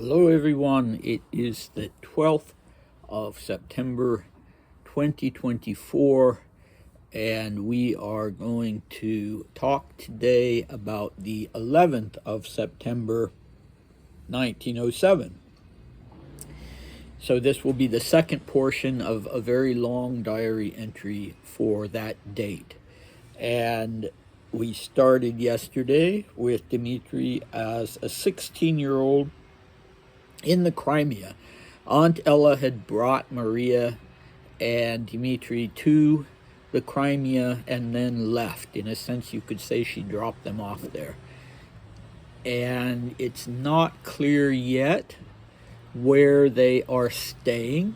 Hello, everyone. It is the 12th of September 2024, and we are going to talk today about the 11th of September 1907. So, this will be the second portion of a very long diary entry for that date. And we started yesterday with Dmitri as a 16-year-old in the Crimea. Aunt Ella had brought Maria and Dmitri to the Crimea and then left. In a sense, you could say she dropped them off there. And it's not clear yet where they are staying,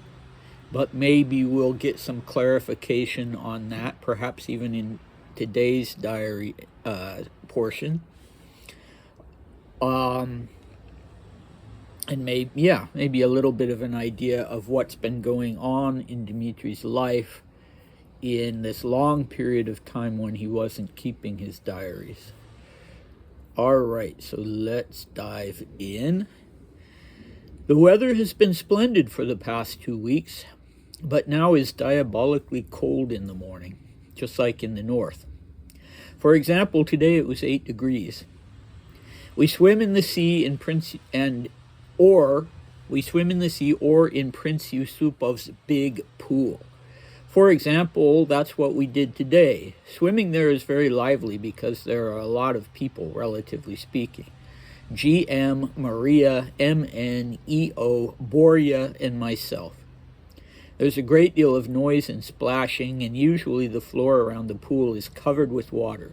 but maybe we'll get some clarification on that, perhaps even in today's diary portion. And maybe a little bit of an idea of what's been going on in Dmitri's life in this long period of time when he wasn't keeping his diaries. All right, so let's dive in. The weather has been splendid for the past 2 weeks, but now is diabolically cold in the morning, just like in the north. For example, today it was 8 degrees. We swim in the sea or in Prince Yusupov's big pool. For example, that's what we did today. Swimming there is very lively because there are a lot of people, relatively speaking. GM, Maria, MN, EO, Borya, and myself. There's a great deal of noise and splashing, and usually the floor around the pool is covered with water.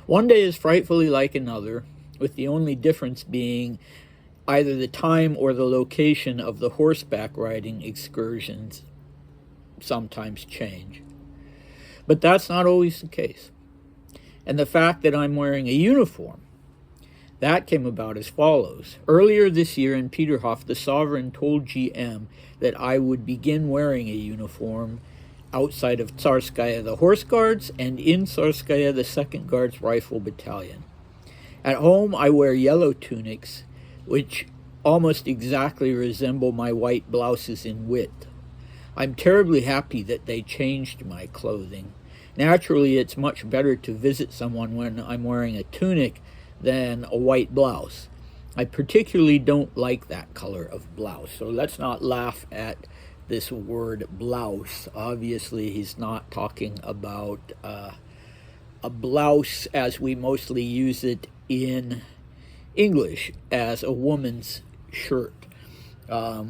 One day is frightfully like another, with the only difference being either the time or the location of the horseback riding excursions sometimes change. But that's not always the case. And the fact that I'm wearing a uniform, that came about as follows. Earlier this year in Peterhof, the sovereign told GM that I would begin wearing a uniform outside of Tsarskaya, the Horse Guards, and in Tsarskaya, the 2nd Guards Rifle Battalion. At home, I wear yellow tunics, which almost exactly resemble my white blouses in width. I'm terribly happy that they changed my clothing. Naturally, it's much better to visit someone when I'm wearing a tunic than a white blouse. I particularly don't like that color of blouse, so let's not laugh at this word blouse. Obviously, he's not talking about a blouse as we mostly use it in English as a woman's shirt.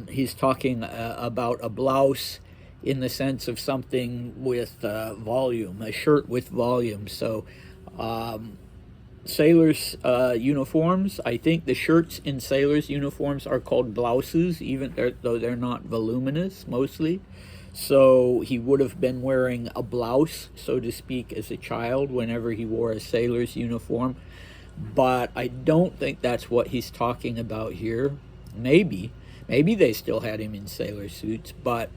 He's talking about a blouse in the sense of something with volume, a shirt with volume. So sailors' uniforms, I think the shirts in sailors' uniforms are called blouses, even though they're not voluminous mostly. So he would have been wearing a blouse, so to speak, as a child whenever he wore a sailor's uniform. But I don't think that's what he's talking about here. Maybe they still had him in sailor suits, but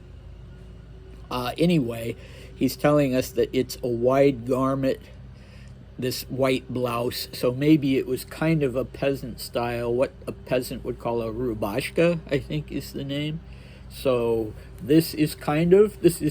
anyway, he's telling us that it's a wide garment, this white blouse, so maybe it was kind of a peasant style, what a peasant would call a rubashka, I think is the name. So this is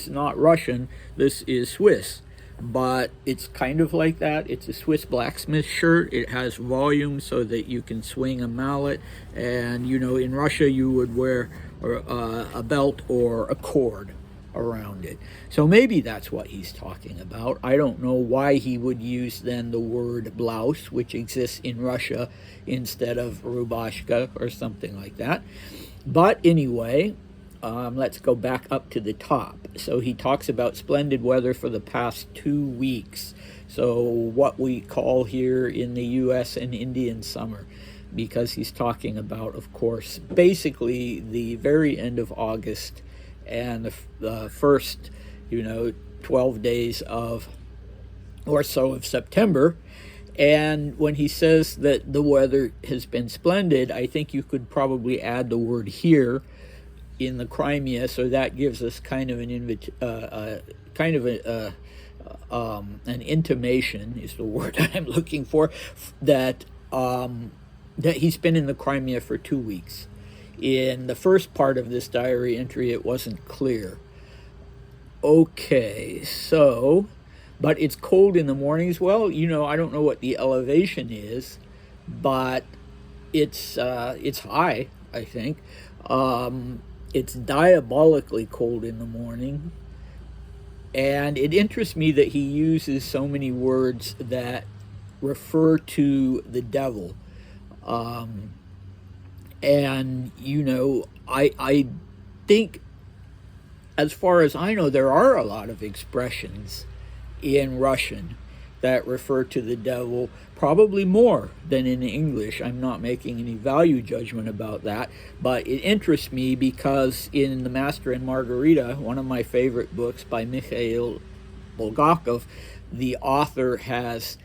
not Russian, this is Swiss, but it's kind of like that. It's a Swiss blacksmith shirt. It has volume so that you can swing a mallet, and in Russia you would wear a belt or a cord around it. So maybe that's what he's talking about. I don't know why he would use then the word blouse, which exists in Russia, instead of rubashka or something like that. But anyway, let's go back up to the top. So he talks about splendid weather for the past 2 weeks. So what we call here in the U.S. an Indian summer, because he's talking about, of course, basically the very end of August and the first, 12 days of September. And when he says that the weather has been splendid, I think you could probably add the word here in the Crimea, so that gives us kind of an intimation is the word I'm looking for, that that he's been in the Crimea for 2 weeks. In the first part of this diary entry, it wasn't clear. Okay, so, but it's cold in the mornings. Well, I don't know what the elevation is, but it's high, I think. It's diabolically cold in the morning. And it interests me that he uses so many words that refer to the devil. And, I think, as far as I know, there are a lot of expressions in Russian that refer to the devil, probably more than in English. I'm not making any value judgment about that, but it interests me because in The Master and Margarita, one of my favorite books by Mikhail Bulgakov, the author has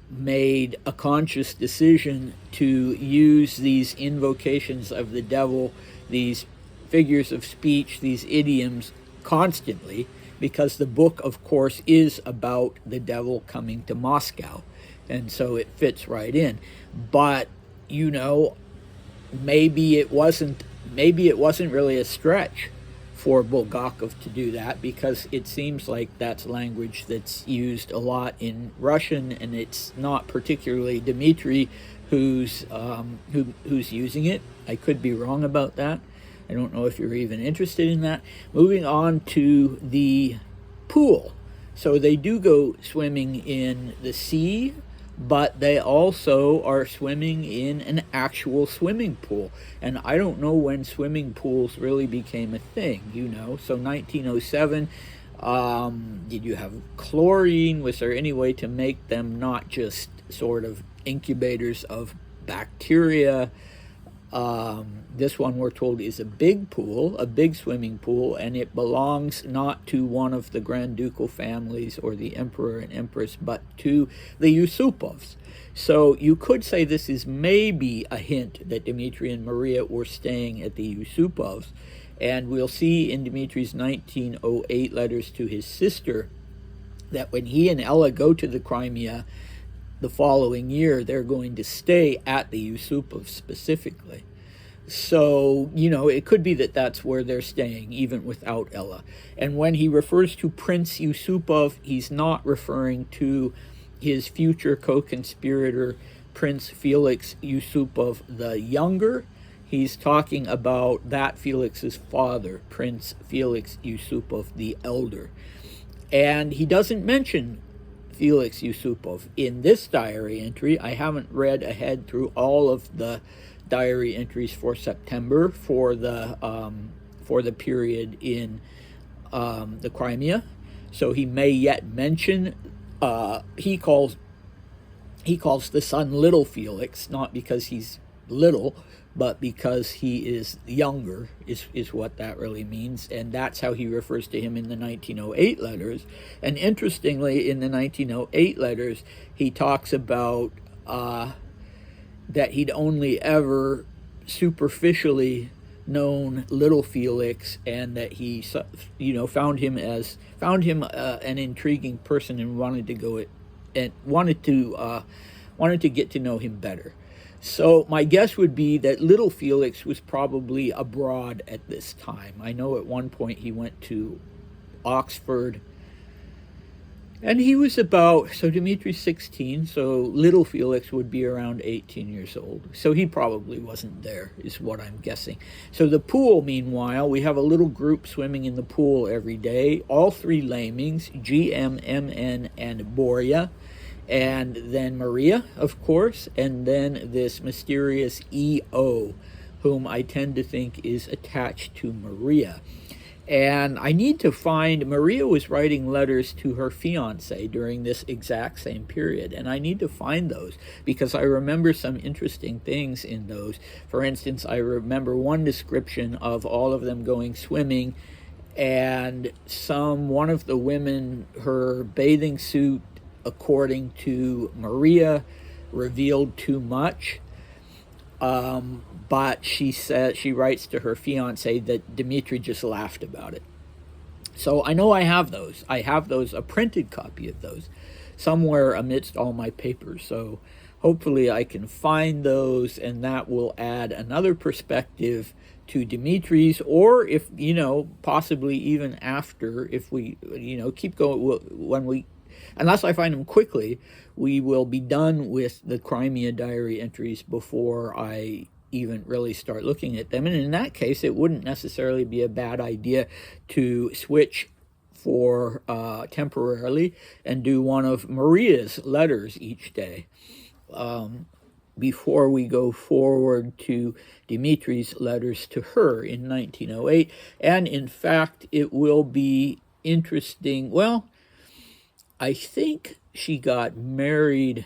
made a conscious decision to use these invocations of the devil, these figures of speech, these idioms, constantly, because the book, of course, is about the devil coming to Moscow, and so it fits right in. But maybe it wasn't really a stretch for Bulgakov to do that, because it seems like that's language that's used a lot in Russian, and it's not particularly Dmitri who's using it. I could be wrong about that. I don't know if you're even interested in that. Moving on to the pool. So they do go swimming in the sea, but they also are swimming in an actual swimming pool. And I don't know when swimming pools really became a thing, So 1907, did you have chlorine? Was there any way to make them not just sort of incubators of bacteria? This one, we're told, is a big pool, a big swimming pool, and it belongs not to one of the Grand Ducal families or the Emperor and Empress, but to the Yusupovs. So you could say this is maybe a hint that Dmitri and Maria were staying at the Yusupovs. And we'll see in Dmitri's 1908 letters to his sister that when he and Ella go to the Crimea the following year, they're going to stay at the Yusupovs specifically. So, it could be that that's where they're staying, even without Ella. And when he refers to Prince Yusupov, he's not referring to his future co-conspirator, Prince Felix Yusupov the Younger. He's talking about that Felix's father, Prince Felix Yusupov the Elder. And he doesn't mention Felix Yusupov in this diary entry. I haven't read ahead through all of the diary entries for September for the period in the Crimea, so he may yet mention. He calls the son Little Felix, not because he's little, but because he is younger, is what that really means, and that's how he refers to him in the 1908 letters. And interestingly, in the 1908 letters, he talks about that he'd only ever superficially known Little Felix, and that he found him an intriguing person and wanted to get to know him better. So my guess would be that Little Felix was probably abroad at this time. I know at one point he went to Oxford, and he was so Dmitri's 16, so Little Felix would be around 18 years old. So he probably wasn't there, is what I'm guessing. So the pool, meanwhile, we have a little group swimming in the pool every day. All three Lamings, GM, MN, and Borya. And then Maria, of course, and then this mysterious EO, whom I tend to think is attached to Maria. And I need to find, Maria was writing letters to her fiancé during this exact same period, and I need to find those because I remember some interesting things in those. For instance, I remember one description of all of them going swimming, and one of the women, her bathing suit, according to Maria, revealed too much. But she writes to her fiance that Dmitri just laughed about it. So I know I have those. I have those, a printed copy of those, somewhere amidst all my papers. So hopefully I can find those, and that will add another perspective to Dimitri's, or if, possibly even after, if we, keep going, when we, unless I find them quickly, we will be done with the Crimea diary entries before I even really start looking at them. And in that case, it wouldn't necessarily be a bad idea to switch for temporarily and do one of Maria's letters each day, before we go forward to Dimitri's letters to her in 1908. And in fact, it will be interesting. Well, I think she got married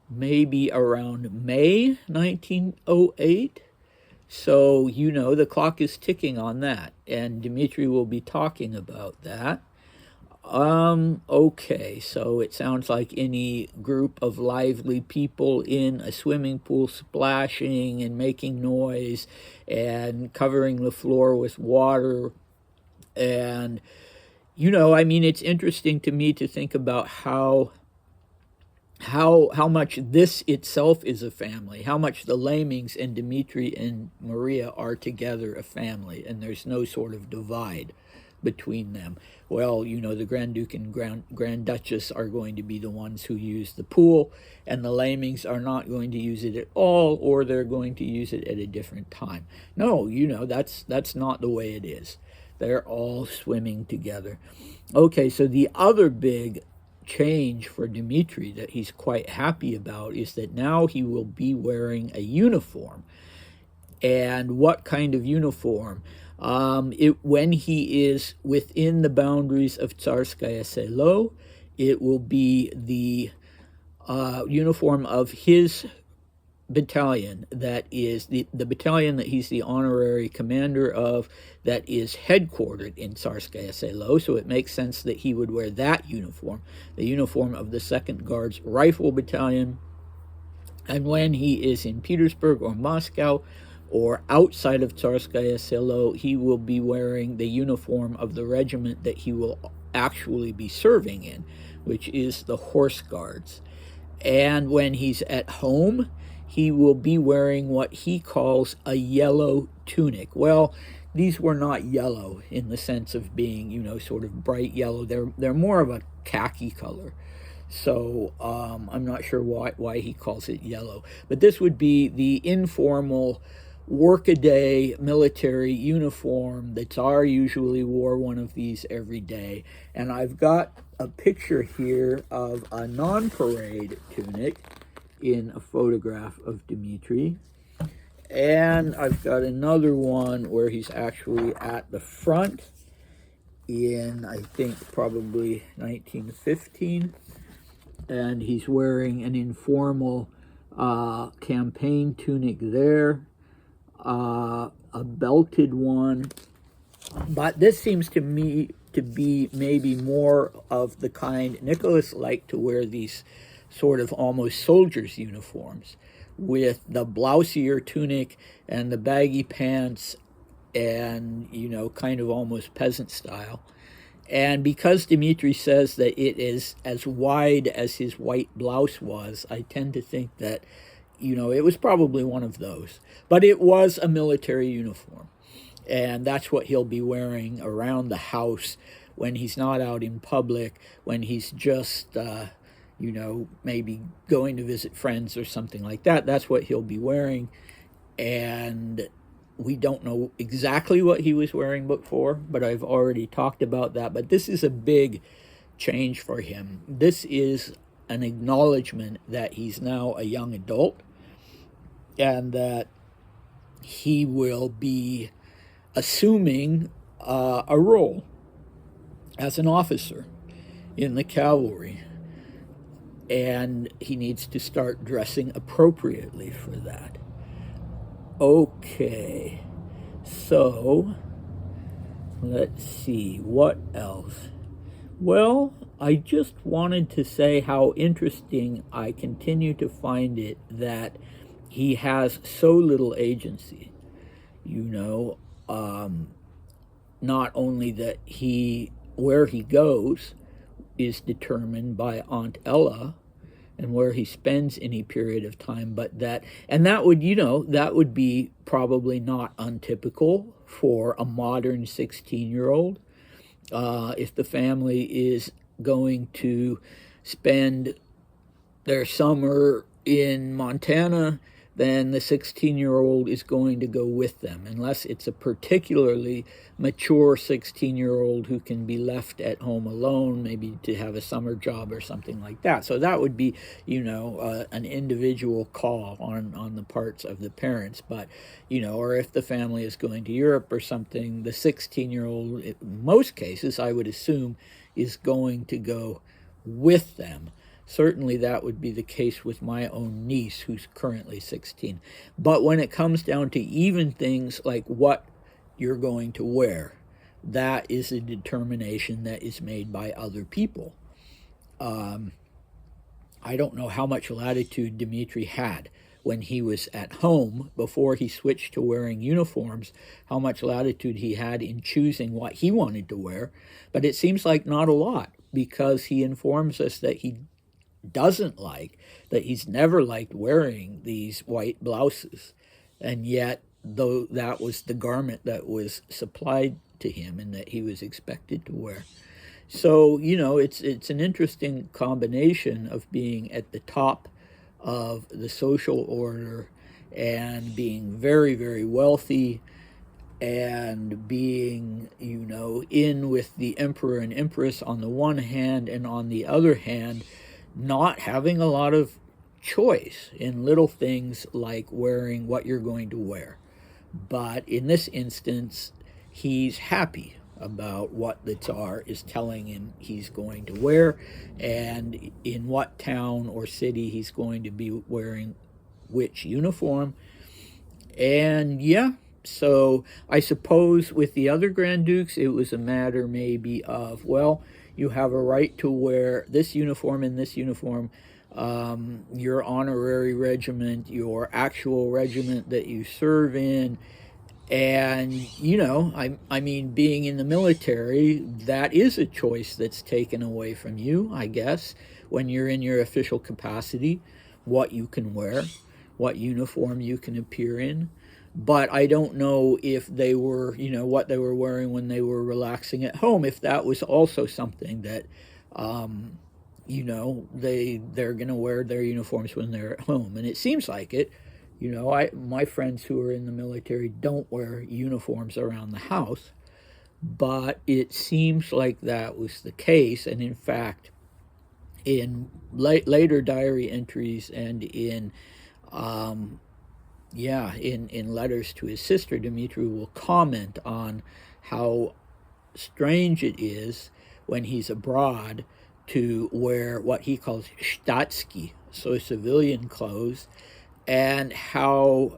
maybe around May 1908. So, the clock is ticking on that, and Dimitri will be talking about that. Okay, so it sounds like any group of lively people in a swimming pool splashing and making noise and covering the floor with water. And, it's interesting to me to think about how much this itself is a family, how much the Lamings and Dimitri and Maria are together a family, and there's no sort of divide between them. Well, the Grand Duke and Grand Duchess are going to be the ones who use the pool, and the Lamings are not going to use it at all, or they're going to use it at a different time. No, that's not the way it is. They're all swimming together. Okay, so the other big change for Dimitri that he's quite happy about is that now he will be wearing a uniform. And what kind of uniform? When he is within the boundaries of Tsarskaya Selo, it will be the uniform of his battalion, that is the battalion that he's the honorary commander of, that is headquartered in Tsarskaya Selo. So it makes sense that he would wear that uniform, the uniform of the 2nd Guards Rifle Battalion. And when he is in Petersburg or Moscow or outside of Tsarskaya Selo, he will be wearing the uniform of the regiment that he will actually be serving in, which is the Horse Guards. And when he's at home, he will be wearing what he calls a yellow tunic. Well, these were not yellow in the sense of being, sort of bright yellow. They're more of a khaki color. So I'm not sure why he calls it yellow. But this would be the informal workaday military uniform. The Tsar usually wore one of these every day. And I've got a picture here of a non-parade tunic in a photograph of Dimitri. And I've got another one where he's actually at the front in, I think, probably 1915. And he's wearing an informal campaign tunic there, a belted one. But this seems to me to be maybe more of the kind Nicholas liked to wear, these sort of almost soldiers' uniforms with the blousier tunic and the baggy pants and, kind of almost peasant style. And because Dimitri says that it is as wide as his white blouse was, I tend to think that, it was probably one of those. But it was a military uniform. And that's what he'll be wearing around the house when he's not out in public, when he's just, maybe going to visit friends or something like that. That's what he'll be wearing. And we don't know exactly what he was wearing before, but I've already talked about that. But this is a big change for him. This is an acknowledgement that he's now a young adult and that he will be assuming a role as an officer in the cavalry. And he needs to start dressing appropriately for that. Okay, so let's see, what else? Well, I just wanted to say how interesting I continue to find it that he has so little agency. Not only that where he goes is determined by Aunt Ella and where he spends any period of time, but that would, that would be probably not untypical for a modern 16-year-old. If the family is going to spend their summer in Montana, then the 16-year-old is going to go with them, unless it's a particularly mature 16-year-old who can be left at home alone, maybe to have a summer job or something like that. So that would be, an individual call on the parts of the parents. But, or if the family is going to Europe or something, the 16-year-old, in most cases, I would assume, is going to go with them. Certainly that would be the case with my own niece, who's currently 16. But when it comes down to even things like what you're going to wear, that is a determination that is made by other people. I don't know how much latitude Dmitri had when he was at home before he switched to wearing uniforms, how much latitude he had in choosing what he wanted to wear. But it seems like not a lot, because he informs us that he doesn't like, that he's never liked wearing these white blouses, and yet though that was the garment that was supplied to him and that he was expected to wear. So it's an interesting combination of being at the top of the social order and being very, very wealthy and being in with the emperor and empress on the one hand, and on the other hand not having a lot of choice in little things like wearing what you're going to wear. But in this instance, he's happy about what the Tsar is telling him he's going to wear, and in what town or city he's going to be wearing which uniform. And so I suppose with the other Grand Dukes, it was a matter maybe of, well, you have a right to wear this uniform and this uniform, your honorary regiment, your actual regiment that you serve in. And, I mean, being in the military, that is a choice that's taken away from you, I guess, when you're in your official capacity, what you can wear, what uniform you can appear in. But I don't know if they were, what they were wearing when they were relaxing at home, if that was also something that, they're going to wear their uniforms when they're at home. And it seems like it. My friends who are in the military don't wear uniforms around the house, but it seems like that was the case. And in fact, in later diary entries and in letters to his sister, Dmitri will comment on how strange it is when he's abroad to wear what he calls shtatsky, so civilian clothes, and how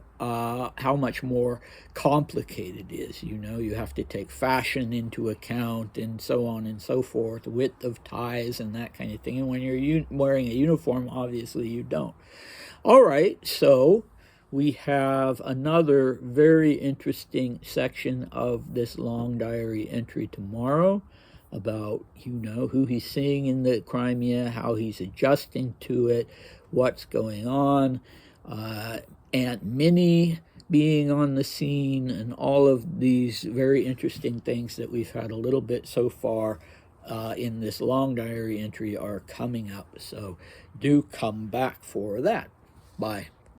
much more complicated it is. You have to take fashion into account and so on and so forth, width of ties and that kind of thing. And when you're wearing a uniform, obviously you don't. All right, so we have another very interesting section of this long diary entry tomorrow about, who he's seeing in the Crimea, how he's adjusting to it, what's going on, Aunt Minnie being on the scene, and all of these very interesting things that we've had a little bit so far in this long diary entry are coming up. So do come back for that. Bye.